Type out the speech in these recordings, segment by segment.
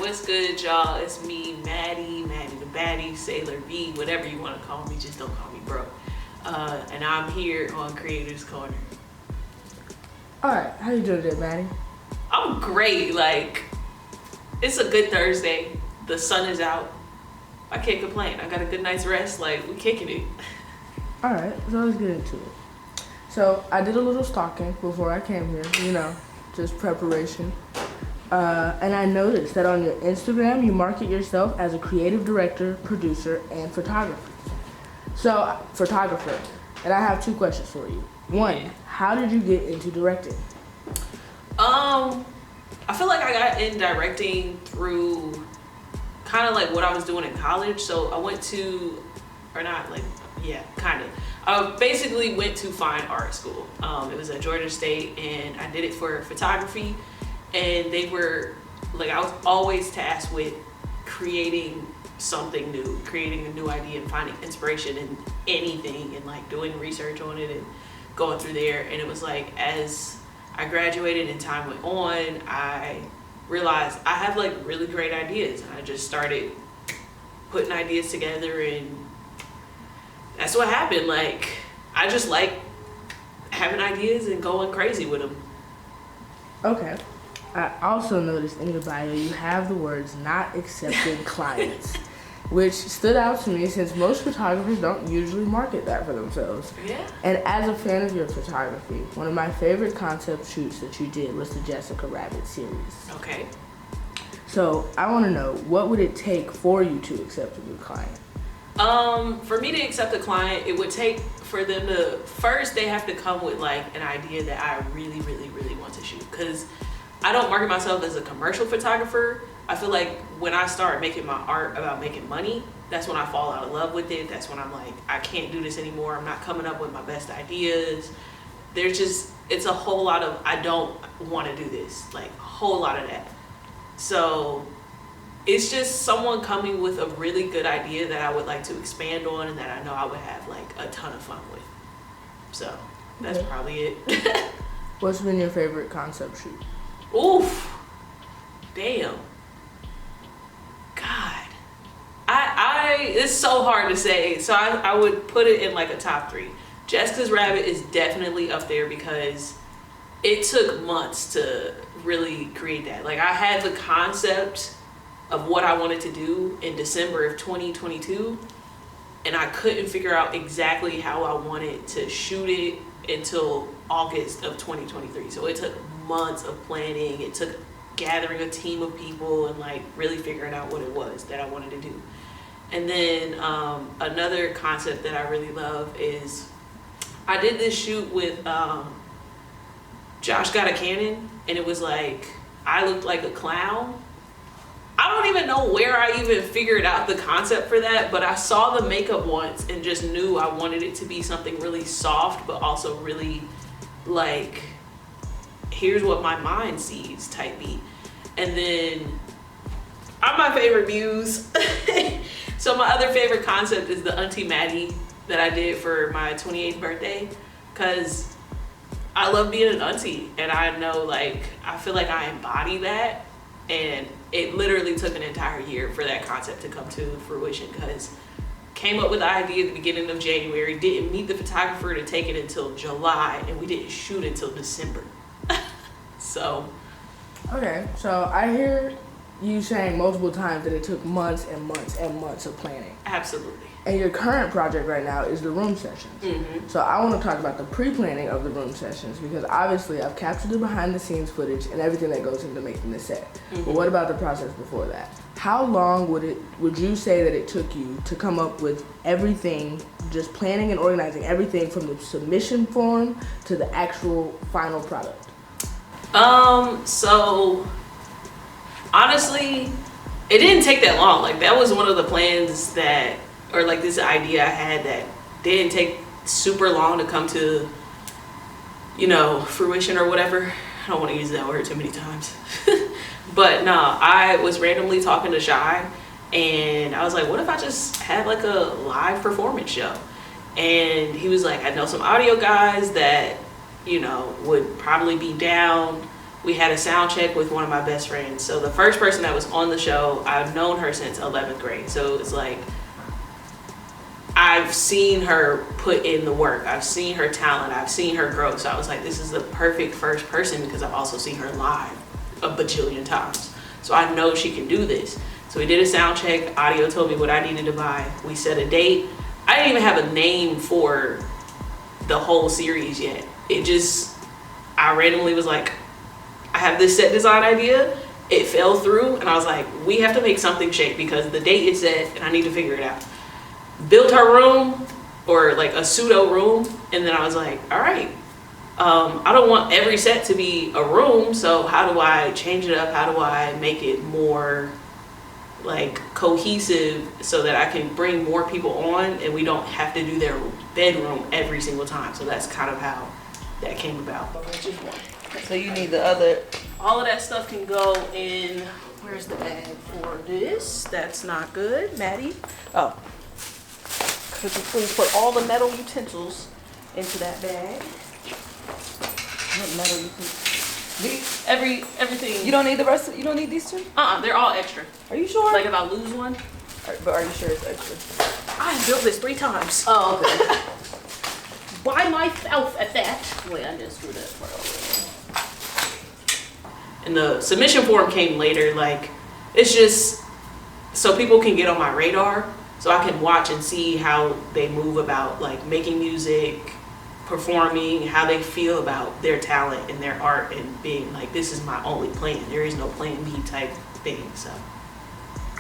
What's good, y'all? It's me, Madi the Baddie, Sailor B, whatever you want to call me, just don't call me bro. And I'm here on Creators Corner. Alright, how you doing today, Madi? I'm great. Like, it's a good Thursday. The sun is out. I can't complain. I got a good night's rest. Like, we kicking it. Alright, so let's get into it. So, I did a little stalking before I came here, just preparation. And I noticed that on your Instagram, you market yourself as a creative director, producer, and photographer. And I have two questions for you. One, how did you get into directing? I feel like I got in directing through kind of like what I was doing in college. So I went to, I basically went to fine art school. It was at Georgia State, and I did it for photography. And they were like, I was always tasked with creating something new, creating a new idea and finding inspiration in anything and like doing research on it and going through there. And it was like, as I graduated and time went on, I realized I have like really great ideas. And I just started putting ideas together, and that's what happened. Like, I just like having ideas and going crazy with them. Okay. I also noticed in your bio you have the words "not accepting clients," which stood out to me since most photographers don't usually market that for themselves. Yeah. And as a fan of your photography, one of my favorite concept shoots that you did was the Jessica Rabbit series. Okay. So I want to know, what would it take for you to accept a new client? For me to accept a client, it would take for them to, first they have to come with like an idea that I really, really, really want to shoot. Because I don't market myself as a commercial photographer. I feel like when I start making my art about making money, that's when I fall out of love with it. That's when I'm like, I can't do this anymore. I'm not coming up with my best ideas. It's a whole lot of, I don't want to do this, like a whole lot of that. So it's just someone coming with a really good idea that I would like to expand on and that I know I would have like a ton of fun with. So that's probably it. What's been your favorite concept shoot? Oof. Damn. God. It's so hard to say. So I would put it in like a top 3. Jessica's Rabbit is definitely up there because it took months to really create that. Like, I had the concept of what I wanted to do in December of 2022, and I couldn't figure out exactly how I wanted to shoot it until August of 2023. So it took months of planning. It took gathering a team of people and like really figuring out what it was that I wanted to do. And then another concept that I really love is I did this shoot with Josh Got a Cannon, and it was like I looked like a clown. I don't even know where I even figured out the concept for that, but I saw the makeup once and just knew I wanted it to be something really soft, but also really like, here's what my mind sees type beat. And then I'm my favorite muse. So my other favorite concept is the Auntie Madi that I did for my 28th birthday, because I love being an auntie, and I know, like, I feel like I embody that. And it literally took an entire year for that concept to come to fruition, because came up with the idea at the beginning of January, didn't meet the photographer to take it until July, and we didn't shoot until December. So. Okay, so I hear you saying multiple times that it took months and months and months of planning. Absolutely. And your current project right now is the room sessions. Mm-hmm. So I want to talk about the pre-planning of the room sessions, because obviously I've captured the behind-the-scenes footage and everything that goes into making the set. Mm-hmm. But what about the process before that? How long would you say that it took you to come up with everything, just planning and organizing everything from the submission form to the actual final product? So honestly, it didn't take that long. Like, that was one of the plans that, or like this idea I had that didn't take super long to come to, fruition or whatever. I don't want to use that word too many times. But no, I was randomly talking to Shy, and I was like, what if I just had like a live performance show? And he was like, I know some audio guys that, would probably be down we had a sound check with one of my best friends. So the first person that was on the show, I've known her since 11th grade. So it's like, I've seen her put in the work. I've seen her talent. I've seen her grow. So I was like, this is the perfect first person because I've also seen her live a bajillion times. So I know she can do this. So we did a sound check. Audio told me what I needed to buy. We set a date. I didn't even have a name for the whole series yet. I randomly was like, I have this set design idea. It fell through. And I was like, we have to make something shake because the date is set and I need to figure it out. Built her room, or like a pseudo room, and then I was like, all right, I don't want every set to be a room, so how do I change it up? How do I make it more like cohesive so that I can bring more people on and we don't have to do their bedroom every single time? So that's kind of how that came about. So you need the other. All of that stuff can go in, where's the bag for this? That's not good, Maddie. Oh. Could you please put all the metal utensils into that bag? What metal utensils? Everything. You don't need the rest of, you don't need these two? They're all extra. Are you sure? Like if I lose one. But are you sure it's extra? I built this 3 times. Oh, okay. By myself at that. Wait, I just screwed that part over. And the submission form came later. Like, it's just so people can get on my radar. So I can watch and see how they move about like making music, performing, how they feel about their talent and their art, and being like, this is my only plan. There is no plan B type thing. So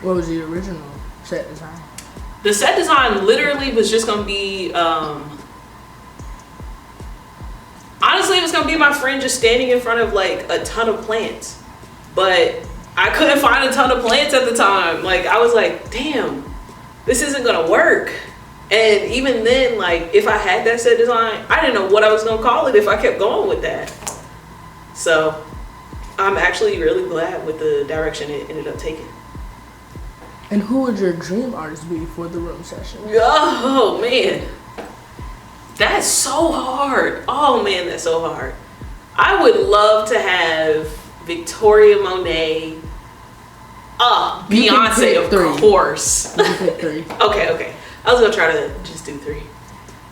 What was the original set design? the set design literally was just gonna be honestly, it was gonna be my friend just standing in front of like a ton of plants. But I couldn't find a ton of plants at the time. Like I was like, damn, this isn't gonna work. And even then, like if I had that set design, I didn't know what I was gonna call it if I kept going with that. So I'm actually really glad with the direction it ended up taking. And who would your dream artist be for the room session? Oh man, that's so hard. Oh man, that's so hard. I would love to have Victoria Monet. Beyonce, of course. You can pick 3. Okay. I was gonna try to just do 3.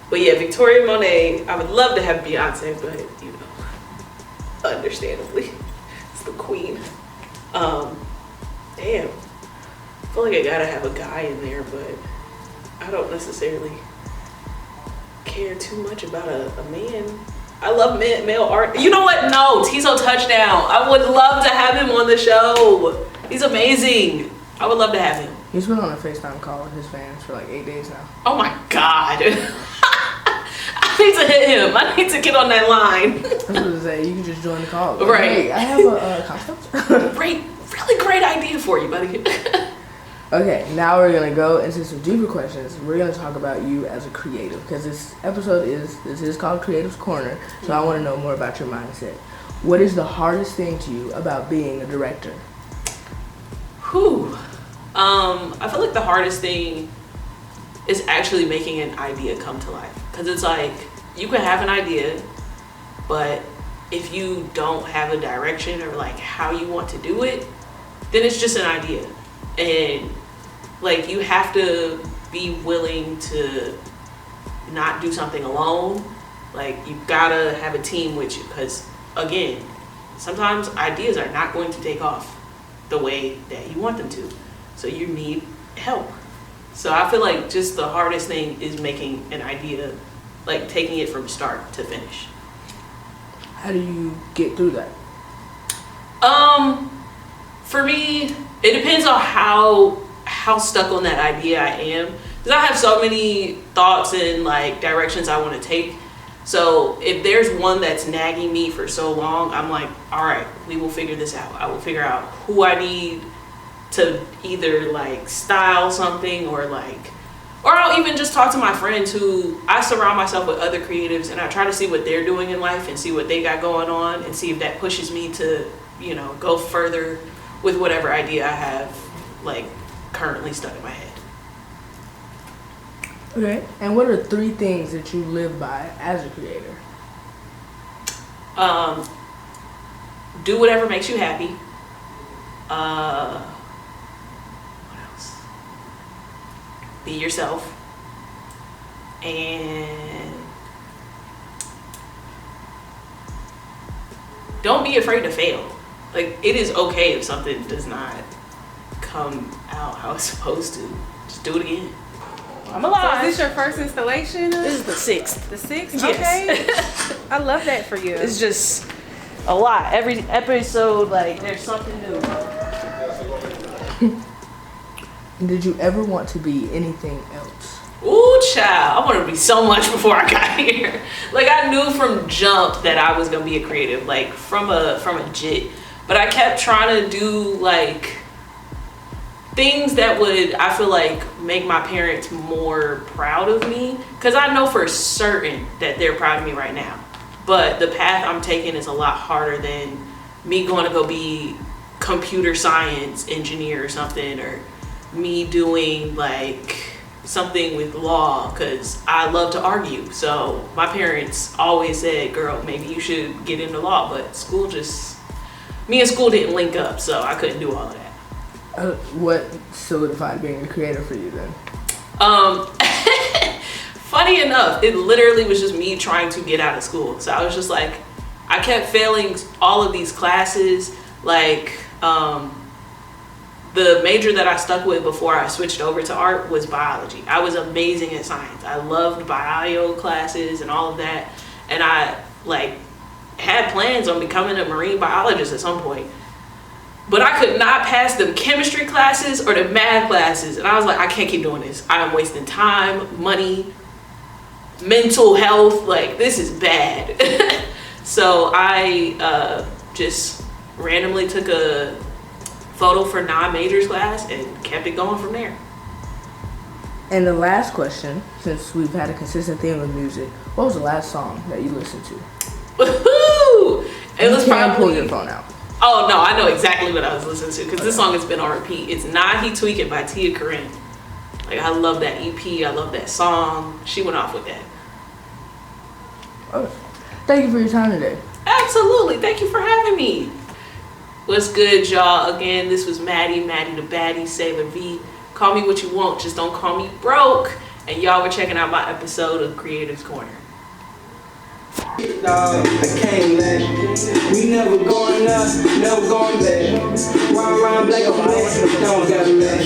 But yeah, Victoria Monet, I would love to have Beyonce, but you know, understandably, it's the queen. Damn. I feel like I gotta have a guy in there, but I don't necessarily care too much about a man. I love male art. You know what? No, Tizo Touchdown. I would love to have him on the show. He's amazing. I would love to have him. He's been on a FaceTime call with his fans for like 8 days now. Oh my God. I need to hit him. I need to get on that line. I was gonna say, you can just join the call. Like, Right. Hey, I have a concept. Really great idea for you, buddy. Okay, now we're gonna go into some deeper questions. We're gonna talk about you as a creative, because this is called Creative's Corner. So I want to know more about your mindset. What is the hardest thing to you about being a director? I feel like the hardest thing is actually making an idea come to life. Because it's like, you can have an idea, but if you don't have a direction or like how you want to do it, then it's just an idea. And like, you have to be willing to not do something alone. Like, you gotta have a team with you, because again, sometimes ideas are not going to take off the way that you want them to. So you need help. So I feel like just the hardest thing is making an idea, like taking it from start to finish. How do you get through that? For me, it depends on how stuck on that idea I am. Because I have so many thoughts and like directions I want to take. So if there's one that's nagging me for so long, I'm like, all right, we will figure this out. I will figure out who I need to either like style something, or I'll even just talk to my friends who I surround myself with other creatives, and I try to see what they're doing in life and see what they got going on, and see if that pushes me to, you know, go further with whatever idea I have like currently stuck in my head. Okay. And what are 3 things that you live by as a creator? do whatever makes you happy. What else? Be yourself. And don't be afraid to fail. Like, it is okay if something does not come out how it's supposed to. Just do it again. I'm alive. So is this your first installation? This is the 6th. The 6th? Yes. Okay. I love that for you. It's just a lot. Every episode, like, there's something new. Did you ever want to be anything else? Ooh, child. I wanted to be so much before I got here. Like, I knew from jump that I was going to be a creative, like, from a jit. But I kept trying to do, like, things that would, I feel like, make my parents more proud of me. Because I know for certain that they're proud of me right now. But the path I'm taking is a lot harder than me going to go be computer science engineer or something, or me doing, like, something with law, because I love to argue. So my parents always said, girl, maybe you should get into law. But school just, me and school didn't link up, so I couldn't do all of that. What solidified being a creator for you then? Funny enough, it literally was just me trying to get out of school. So I was just like, I kept failing all of these classes. Like, the major that I stuck with before I switched over to art was biology. I was amazing at science. I loved bio classes and all of that. And I, like, had plans on becoming a marine biologist at some point. But I could not pass the chemistry classes or the math classes. And I was like, I can't keep doing this. I am wasting time, money, mental health. Like, this is bad. So I just randomly took a photo for non-majors class and kept it going from there. And the last question, since we've had a consistent theme of music, what was the last song that you listened to? Woohoo! It was probably probably, pull your phone out. Oh no, I know exactly what I was listening to, because this song has been on repeat. It's Nah He Tweaking by Tia Corinne. Like, I love that EP. I love that song. She went off with that. Okay. Thank you for your time today. Absolutely. Thank you for having me. What's good, y'all? Again, this was Madi the Baddie, Sailor V. Call me what you want, just don't call me broke. And y'all were checking out my episode of Creators Corner. I came last. We never going up, never going back. Run around black on black, don't got a match.